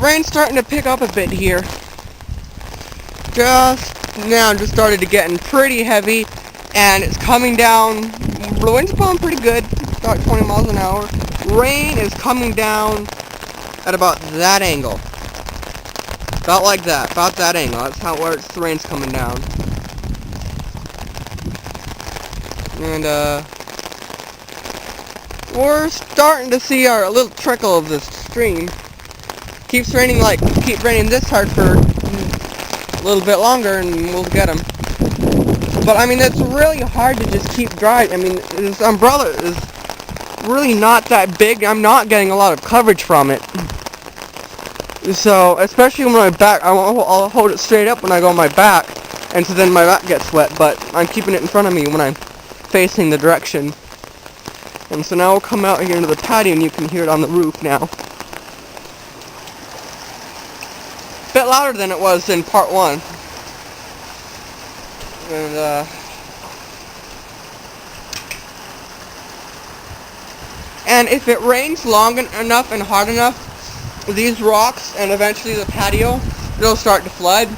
rain's starting to pick up a bit here. Just started to getting pretty heavy, and it's coming down. The wind's blowing pretty good, about 20 miles an hour. Rain is coming down at about that angle. About like that, about that angle. That's where the rain's coming down. And we're starting to see a little trickle of this stream. Keep raining this hard for a little bit longer, and we'll get them. But I mean, it's really hard to just keep dry. I mean, this umbrella is really not that big. I'm not getting a lot of coverage from it. So, especially when my back, I'll hold it straight up when I go on my back, and so then my back gets wet, but I'm keeping it in front of me when I'm facing the direction. And so now we'll come out here into the patio, and you can hear it on the roof now. A bit louder than it was in part one. And if it rains long enough and hard enough, these rocks and eventually the patio, it'll start to flood.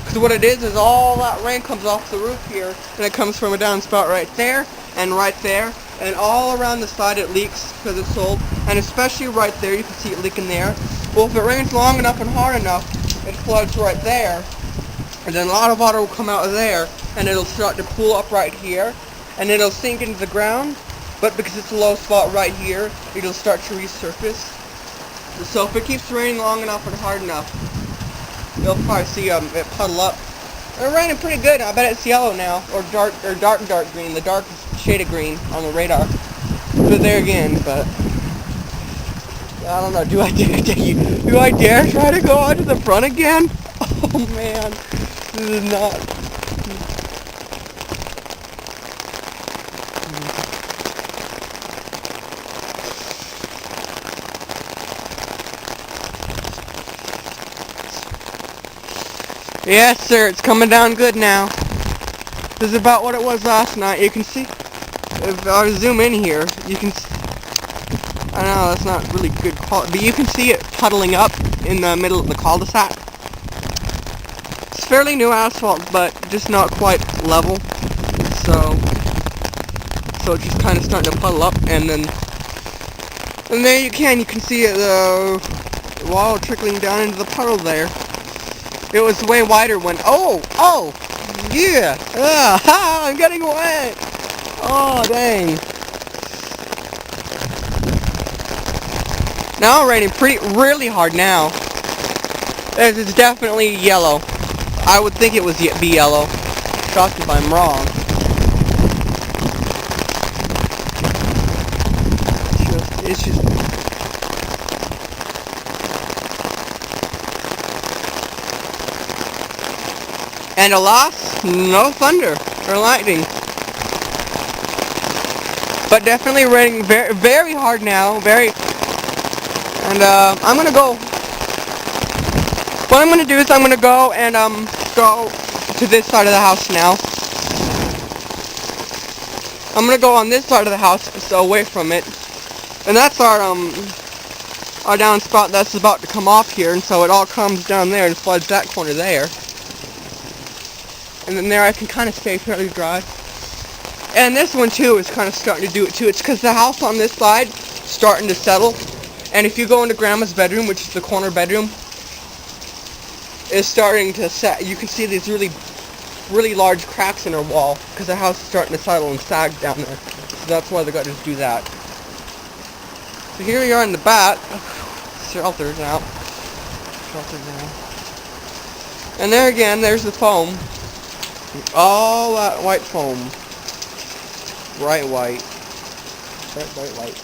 Because what it is all that rain comes off the roof here, and it comes from a downspout right there, and all around the side it leaks because it's old, and especially right there, you can see it leaking there. Well, if it rains long enough and hard enough, it floods right there, and then a lot of water will come out of there, and it'll start to pool up right here, and it'll sink into the ground, but because it's a low spot right here, it'll start to resurface. So if it keeps raining long enough and hard enough, you'll probably see it puddle up. It's raining pretty good. I bet it's yellow now, or dark green, the darkest shade of green on the radar. But there again, but I don't know. Do I dare try to go out to the front again? Oh man, this is not. Yes, sir, it's coming down good now. This is about what it was last night. You can see, if I zoom in here, you can see, I know that's not really good quality, but you can see it puddling up in the middle of the cul-de-sac. It's fairly new asphalt, but just not quite level. So it's just kind of starting to puddle up, and there you can see the wall trickling down into the puddle there. It was way wider when, yeah, I'm getting wet. Oh, dang. Now it's raining really hard now. It's definitely yellow. I would think it would be yellow. Shocked if I'm wrong. It's just and alas, no thunder or lightning. But definitely raining very, very hard now. And I'm gonna go. What I'm gonna do is I'm gonna go and go to this side of the house now. I'm gonna go on this side of the house, so away from it. And that's our downspout that's about to come off here, and so it all comes down there and floods that corner there. And then there I can kind of stay fairly dry. And this one too is kind of starting to do it too. It's because the house on this side is starting to settle. And if you go into Grandma's bedroom, which is the corner bedroom, is starting to set. You can see these really, really large cracks in her wall because the house is starting to settle and sag down there. So that's why they got to do that. So here we are in the back. Sheltered now. And there again, there's the foam. All that white foam. Bright white. Bright white.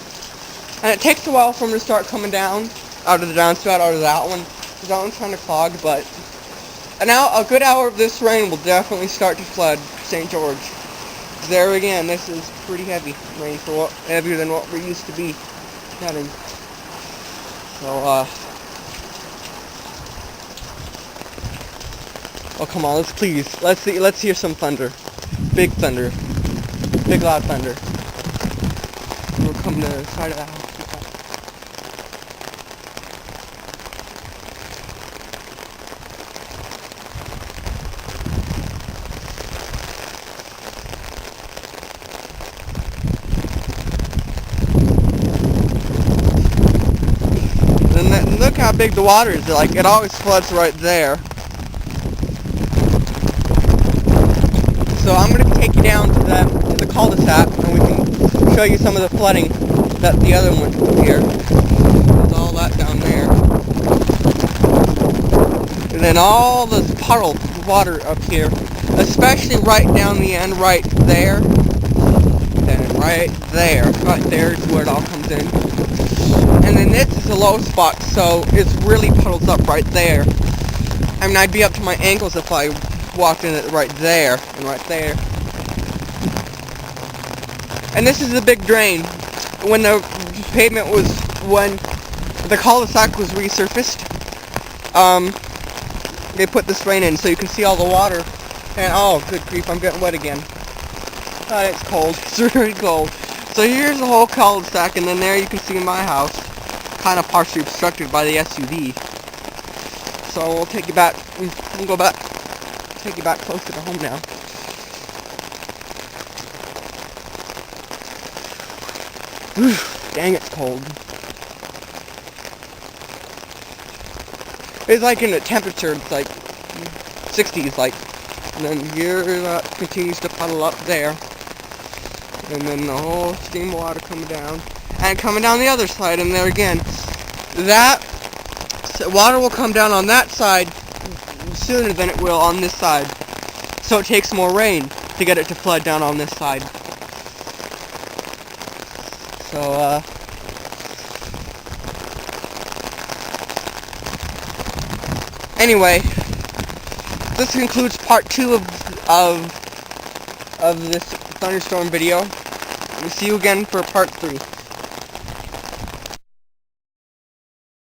And it takes a while for them to start coming down out of the downspout, out of that one. Because that one's kind of clogged, but a good hour of this rain will definitely start to flood St. George. There again, this is pretty heavy rain for heavier than what we're used to be getting. So, oh come on, let's hear some thunder. Big thunder. Big loud thunder. We'll come to the side of the house. big the water is. Like, it always floods right there. So I'm going to take you down to the cul-de-sac, and we can show you some of the flooding that the other one here. There's all that down there. And then all this puddle water up here, especially right down the end, right there. And right there is where it all comes in. And then this is a low spot, so it's really puddles up right there. I mean, I'd be up to my ankles if I walked in it right there and right there. And this is a big drain. When the cul-de-sac was resurfaced, they put this drain in so you can see all the water. And oh, good grief, I'm getting wet again. Oh, it's cold. It's really cold. So here's the whole cul-de-sac, and then there you can see my house, kind of partially obstructed by the SUV. So we'll take you back. We'll go back. Take you back closer to home now. Dang, it's cold. It's like in the temperature, it's like 60s, like. And then here that continues to puddle up there. And then the whole steam water coming down. And coming down the other side, and there again. That water will come down on that side sooner than it will on this side. So it takes more rain to get it to flood down on this side. So, anyway, this concludes part 2 of this thunderstorm video. We'll see you again for part 3.